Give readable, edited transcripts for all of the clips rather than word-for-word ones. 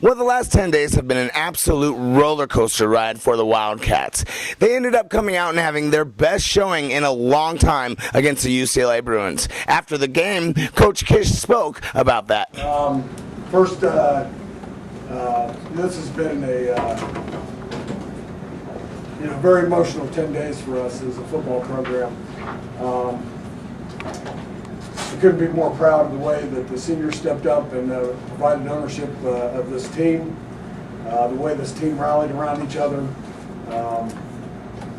Well, the last 10 days have been an absolute roller coaster ride for the Wildcats. They ended up coming out and having their best showing in a long time against the UCLA Bruins. After the game, Coach Kish spoke about that. First, this has been a very emotional 10 days for us as a football program. We couldn't be more proud of the way that the seniors stepped up and provided ownership of this team, the way this team rallied around each other.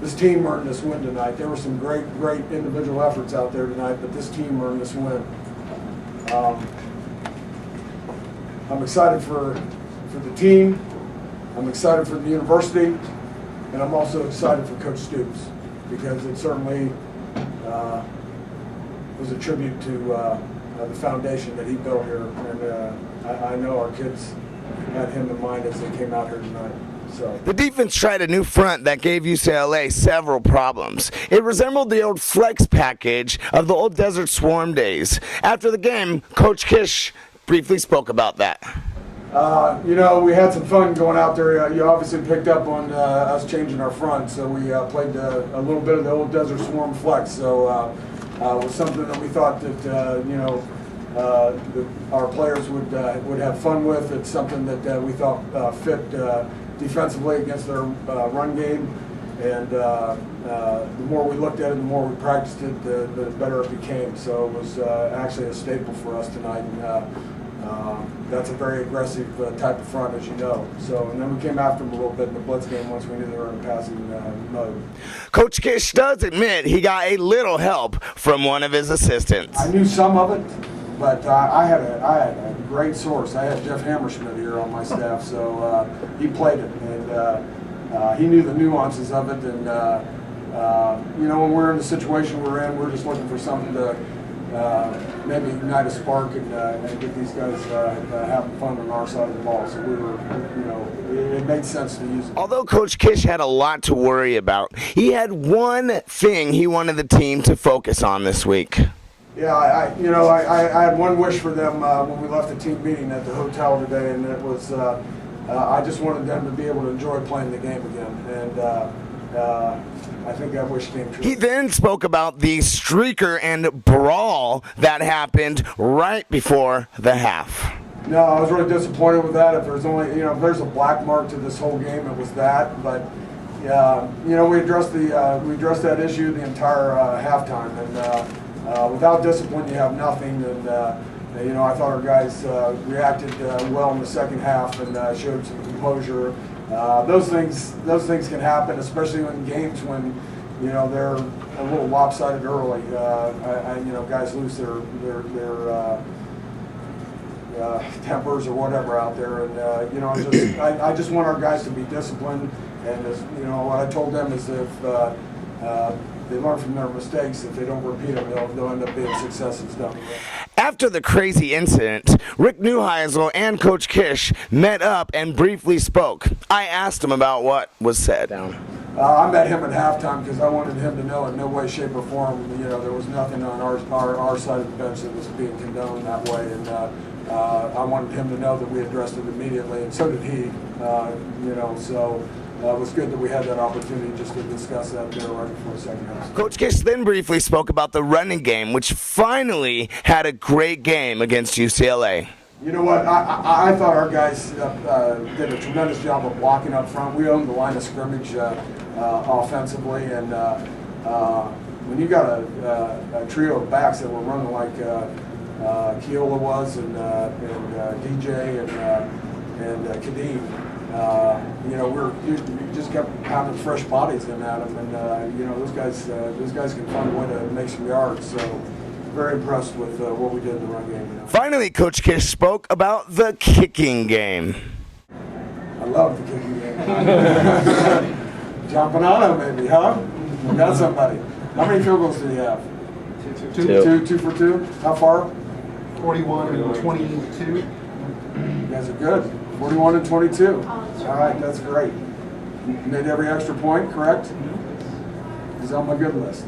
This team earned this win tonight. There were some great individual efforts out there tonight, but this team earned this win. I'm excited for the team. I'm excited for the university, and I'm also excited for Coach Stoops because it certainly was a tribute to the foundation that he built here, and I know our kids had him in mind as they came out here tonight. So. The defense tried a new front that gave UCLA several problems. It resembled the old flex package of the old Desert Swarm days. After the game, Coach Kish briefly spoke about that. We had some fun going out there. You obviously picked up on us changing our front, so we played a little bit of the old Desert Swarm flex. So it was something that we thought that that our players would have fun with. It's something that we thought fit defensively against their run game. And the more we looked at it, the more we practiced it, the better it became. So it was actually a staple for us tonight. And that's a very aggressive type of front, as you know. So, and then we came after them a little bit in the blitz game once we knew they were in a passing mode. Coach Kish does admit he got a little help from one of his assistants. I knew some of it, but I had a great source. I had Jeff Hammerschmidt here on my staff, so he played it, and he knew the nuances of it. And when we're in the situation we're in, we're just looking for something to maybe ignite a spark and get these guys having fun on our side of the ball. So we were, it made sense to use it. Although Coach Kish had a lot to worry about, he had one thing he wanted the team to focus on this week. Yeah, I had one wish for them when we left the team meeting at the hotel today, and it was I just wanted them to be able to enjoy playing the game again. And I think that wish came true. He then spoke about the streaker and brawl that happened right before the half. No, I was really disappointed with that. If there's only, if there's a black mark to this whole game, it was that. But we addressed that issue the entire halftime, and without discipline, you have nothing. And I thought our guys reacted well in the second half and showed some composure. Those things can happen, especially in games when they're a little lopsided early. Guys lose their tempers or whatever out there, and I just want our guys to be disciplined. And what I told them is if they learn from their mistakes, if they don't repeat them, they'll end up being successes down the road. After the crazy incident, Rick Neuheisel and Coach Kish met up and briefly spoke. I asked him about what was said. I met him at halftime because I wanted him to know in no way, shape, or form, there was nothing on our side of the bench that was being condoned that way. And I wanted him to know that we addressed it immediately, and so did he. So it was good that we had that opportunity just to discuss that there right before the second half. Coach Kish then briefly spoke about the running game, which finally had a great game against UCLA. You know what? I thought our guys did a tremendous job of blocking up front. We owned the line of scrimmage offensively, and when you got a trio of backs that were running like Keola was, and DJ and Kadeem, we just kept having fresh bodies in at them, and those guys can find a way to make some yards. So very impressed with what we did in the run game. Finally, Coach Kish spoke about the kicking game. I love the kicking game. Jumping on him, maybe, huh? We got somebody. How many field goals do you have? Two for two. How far? 41 and 22. You guys are good. 41 and 22. All right, that's great. You made every extra point, correct? He's on my good list.